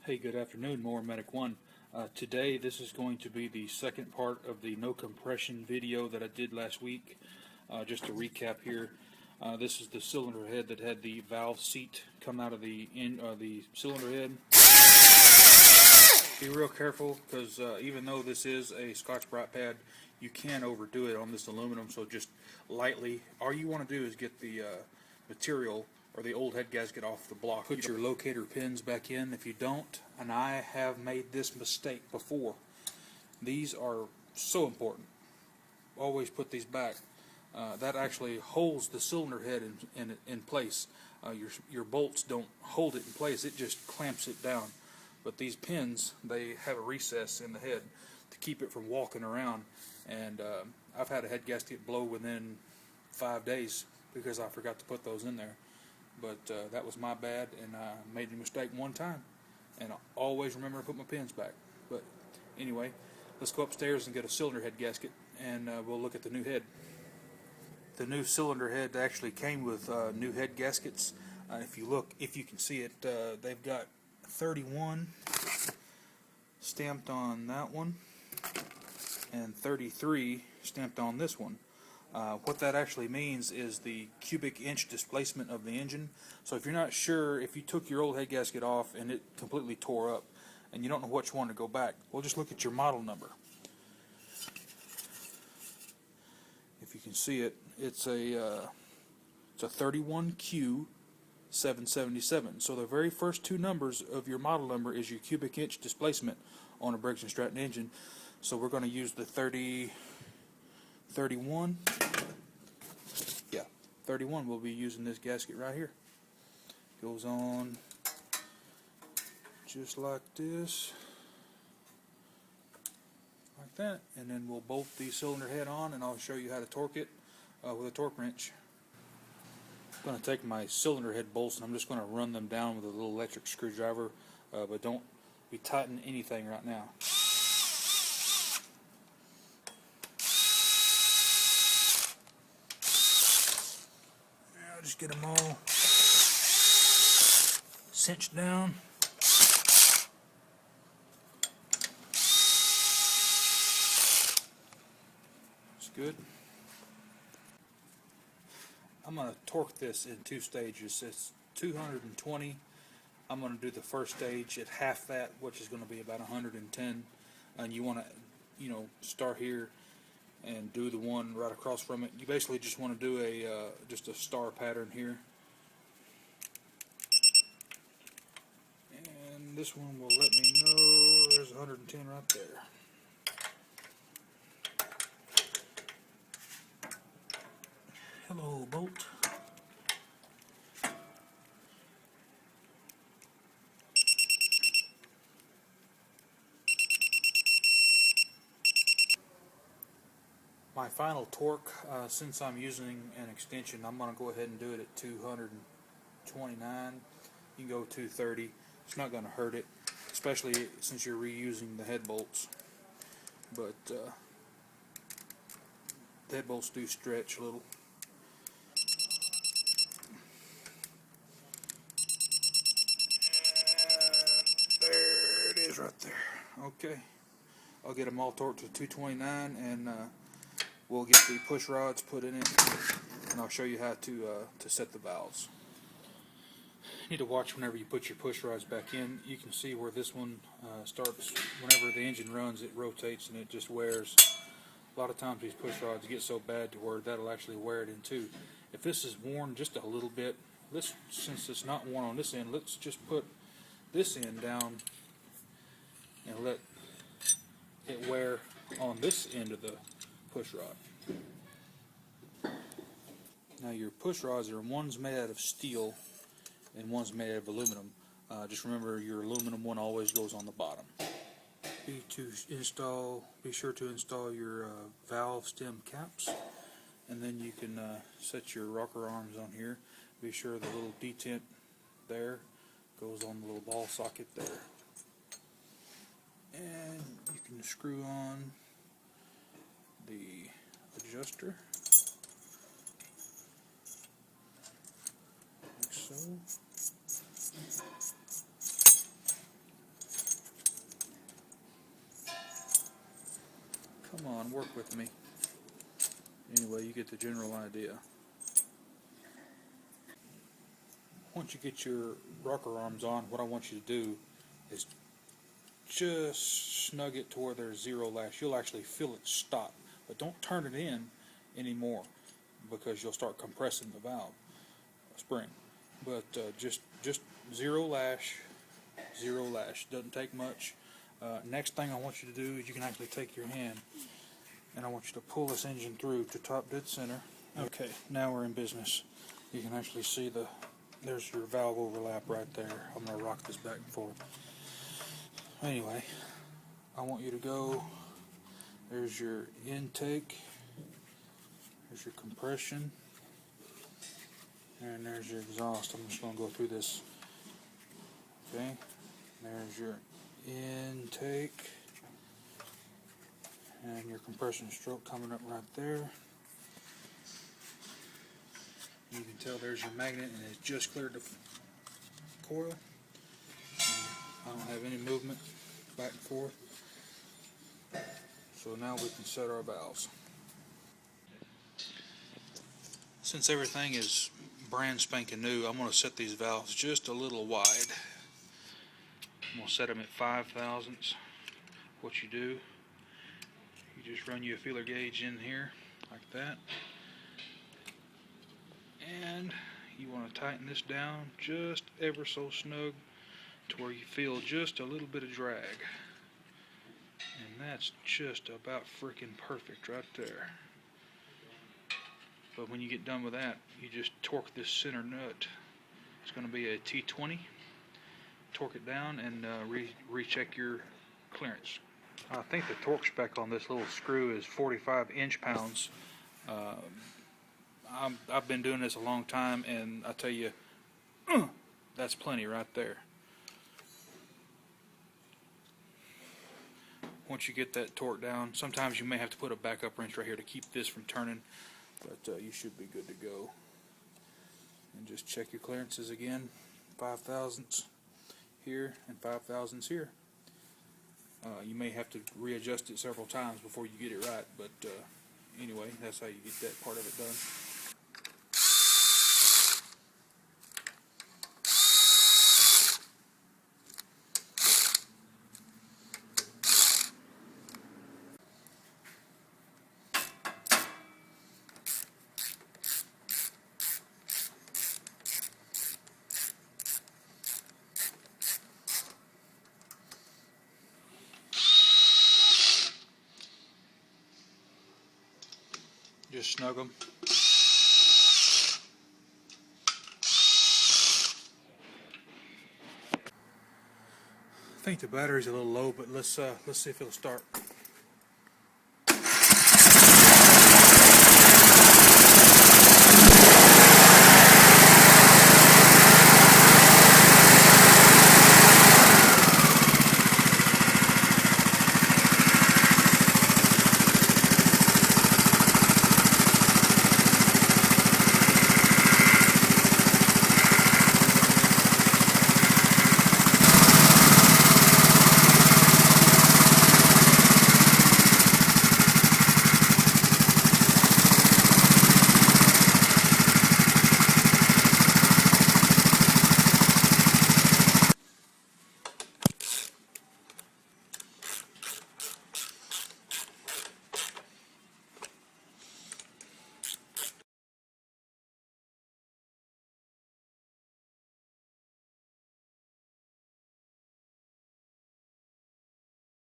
Hey, good afternoon, More Medic 1. Today, this is going to be the second part of the no compression video that I did last week. Just to recap here, this is the cylinder head that had the valve seat come out of the cylinder head. Be real careful, because even though this is a Scotch-Brite pad, you can overdo it on this aluminum, so just lightly. All you want to do is get the material or the old head gasket off the block. Put your locator pins back in if you don't, and I have made this mistake before. These are so important. Always put these back. That actually holds the cylinder head in place. Your bolts don't hold it in place, it just clamps it down. But these pins, they have a recess in the head to keep it from walking around, and I've had a head gasket blow within 5 days because I forgot to put those in there. But that was my bad, and I made the mistake one time, and I always remember to put my pins back. But anyway, let's go upstairs and get a cylinder head gasket, and we'll look at the new head. The new cylinder head actually came with new head gaskets. If you can see it, they've got 31 stamped on that one, and 33 stamped on this one. What that actually means is the cubic inch displacement of the engine. So if you're not sure, if you took your old head gasket off and it completely tore up and you don't know which one to go back, well, just look at your model number. If you can see it, it's a 31q777. So the very first two numbers of your model number is your cubic inch displacement on a Briggs and Stratton engine. So we're going to use the 31. Yeah, 31. We'll be using this gasket right here. Goes on just like this, like that, and then we'll bolt the cylinder head on, and I'll show you how to torque it with a torque wrench. I'm going to take my cylinder head bolts and I'm just going to run them down with a little electric screwdriver, but don't be tightening anything right now. Just get them all cinched down. That's good. I'm going to torque this in two stages. It's 220. I'm going to do the first stage at half that, which is going to be about 110. And you want to, start here and do the one right across from it. You basically just want to do just a star pattern here, and this one will let me know there's 110 right there. Hello, bolt. My final torque, since I'm using an extension, I'm going to go ahead and do it at 229. You can go 230. It's not going to hurt it, especially since you're reusing the head bolts. But the head bolts do stretch a little. There it is right there. Okay. I'll get them all torqued to 229, and we'll get the push rods put in it, and I'll show you how to set the valves. You need to watch whenever you put your push rods back in. You can see where this one starts. Whenever the engine runs, it rotates and it just wears. A lot of times these push rods get so bad to where that'll actually wear it in too. If this is worn just a little bit, since it's not worn on this end, let's just put this end down and let it wear on this end of the push rod. Now your push rods one's made out of steel and one's made out of aluminum. Just remember, your aluminum one always goes on the bottom. Be sure to install your valve stem caps, and then you can set your rocker arms on here. Be sure the little detent there goes on the little ball socket there, and you can screw on the adjuster like so. Come on, work with me. Anyway, you get the general idea. Once you get your rocker arms on, what I want you to do is just snug it to where there's zero lash. You'll actually feel it stop, but don't turn it in anymore because you'll start compressing the valve spring. But just zero lash, doesn't take much. Next thing I want you to do is you can actually take your hand and I want you to pull this engine through to top dead center. Okay, now we're in business. You can actually see there's your valve overlap right there. I'm going to rock this back and forth. Anyway, I want you to go, there's your intake, there's your compression, and there's your exhaust. I'm just going to go through this. Okay, there's your intake, and your compression stroke coming up right there. You can tell there's your magnet, and it's just cleared the coil. I don't have any movement back and forth. So now we can set our valves. Since everything is brand spanking new, I'm going to set these valves just a little wide. I'm going to set them at 5 thousandths. What you do, you just run your feeler gauge in here like that. And you want to tighten this down just ever so snug to where you feel just a little bit of drag. And that's just about freaking perfect right there. But when you get done with that, you just torque this center nut. It's going to be a T20. Torque it down and recheck your clearance. I think the torque spec on this little screw is 45 inch-pounds. I've been doing this a long time, and I tell you, that's plenty right there. Once you get that torque down, sometimes you may have to put a backup wrench right here to keep this from turning, but you should be good to go. And just check your clearances again, 5 thousandths here and 5 thousandths here. You may have to readjust it several times before you get it right, but anyway, that's how you get that part of it done. Just snug them. I think the battery's a little low, but let's see if it'll start.